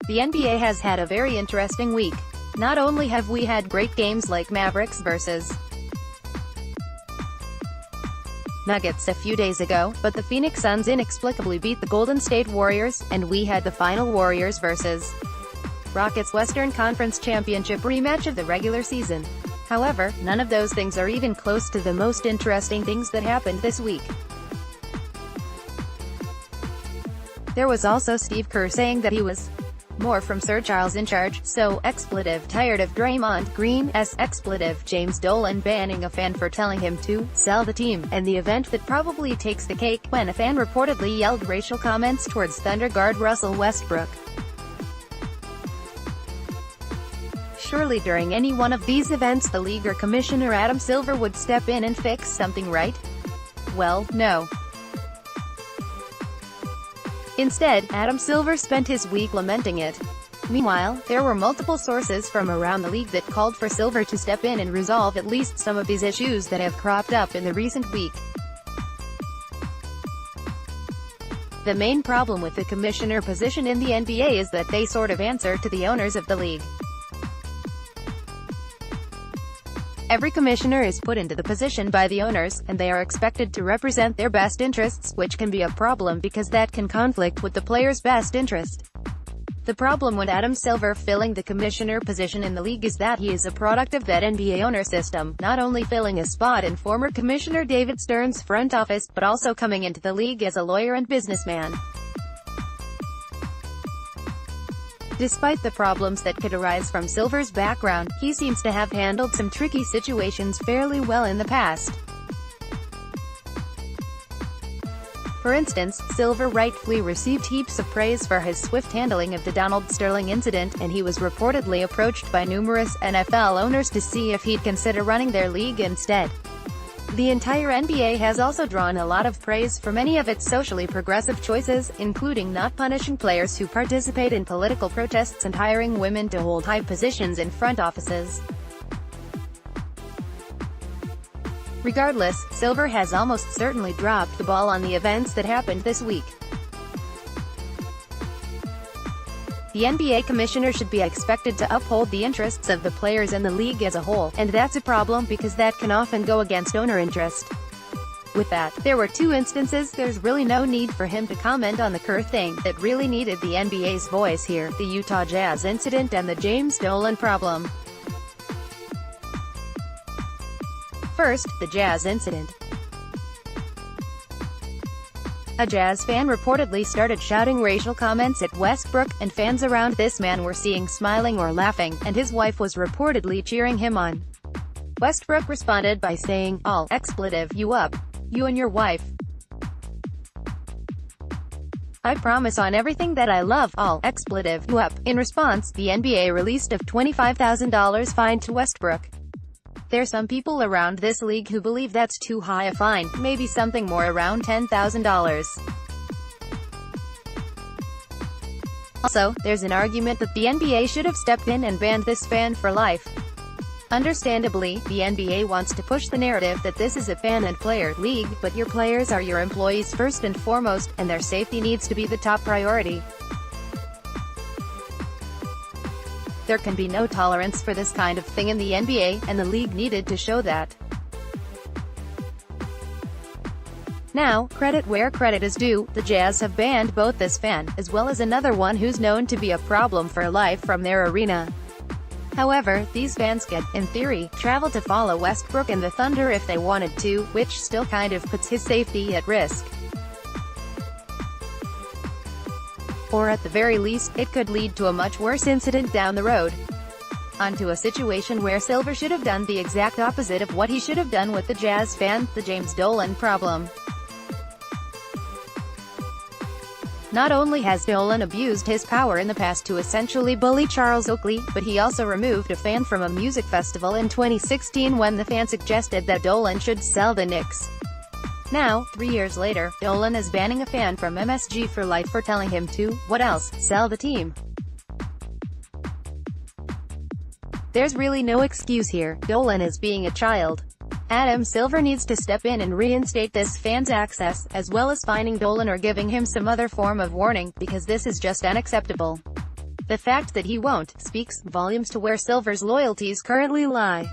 The NBA has had a very interesting week. Not only have we had great games like Mavericks vs. Nuggets a few days ago, but the Phoenix Suns inexplicably beat the Golden State Warriors, and we had the final Warriors vs. Rockets Western Conference Championship rematch of the regular season. However, none of those things are even close to the most interesting things that happened this week. There was also Steve Kerr saying that he was more from Sir Charles in charge, so expletive tired of Draymond Green's expletive James Dolan banning a fan for telling him to sell the team, and the event that probably takes the cake, when a fan reportedly yelled racial comments towards Thunder guard Russell Westbrook. Surely during any one of these events the league or Commissioner Adam Silver would step in and fix something, right? Well, no. Instead, Adam Silver spent his week lamenting it. Meanwhile, there were multiple sources from around the league that called for Silver to step in and resolve at least some of these issues that have cropped up in the recent week. The main problem with the commissioner position in the NBA is that they sort of answer to the owners of the league. Every commissioner is put into the position by the owners, and they are expected to represent their best interests, which can be a problem because that can conflict with the player's best interest. The problem with Adam Silver filling the commissioner position in the league is that he is a product of that NBA owner system, not only filling a spot in former Commissioner David Stern's front office, but also coming into the league as a lawyer and businessman. Despite the problems that could arise from Silver's background, he seems to have handled some tricky situations fairly well in the past. For instance, Silver rightfully received heaps of praise for his swift handling of the Donald Sterling incident, and he was reportedly approached by numerous NFL owners to see if he'd consider running their league instead. The entire NBA has also drawn a lot of praise for many of its socially progressive choices, including not punishing players who participate in political protests and hiring women to hold high positions in front offices. Regardless, Silver has almost certainly dropped the ball on the events that happened this week. The NBA commissioner should be expected to uphold the interests of the players and the league as a whole, and that's a problem because that can often go against owner interest. With that, there were two instances there's really no need for him to comment on the Kerr thing that really needed the NBA's voice here: the Utah Jazz incident and the James Dolan problem. First, the Jazz incident. A Jazz fan reportedly started shouting racial comments at Westbrook, and fans around this man were seen smiling or laughing, and his wife was reportedly cheering him on. Westbrook responded by saying, "I'll expletive you up. You and your wife. I promise on everything that I love, I'll expletive you up." In response, the NBA released a $25,000 fine to Westbrook. There's some people around this league who believe that's too high a fine, maybe something more around $10,000. Also, there's an argument that the NBA should have stepped in and banned this fan for life. Understandably, the NBA wants to push the narrative that this is a fan and player league, but your players are your employees first and foremost, and their safety needs to be the top priority. There can be no tolerance for this kind of thing in the NBA, and the league needed to show that. Now, credit where credit is due, the Jazz have banned both this fan, as well as another one who's known to be a problem for life, from their arena. However, these fans can, in theory, travel to follow Westbrook and the Thunder if they wanted to, which still kind of puts his safety at risk. Or at the very least, it could lead to a much worse incident down the road. Onto a situation where Silver should have done the exact opposite of what he should have done with the Jazz fan, the James Dolan problem. Not only has Dolan abused his power in the past to essentially bully Charles Oakley, but he also removed a fan from a music festival in 2016 when the fan suggested that Dolan should sell the Knicks. Now, 3 years later, Dolan is banning a fan from MSG for life for telling him to, what else, sell the team. There's really no excuse here. Dolan is being a child. Adam Silver needs to step in and reinstate this fan's access, as well as fining Dolan or giving him some other form of warning, because this is just unacceptable. The fact that he won't speaks volumes to where Silver's loyalties currently lie.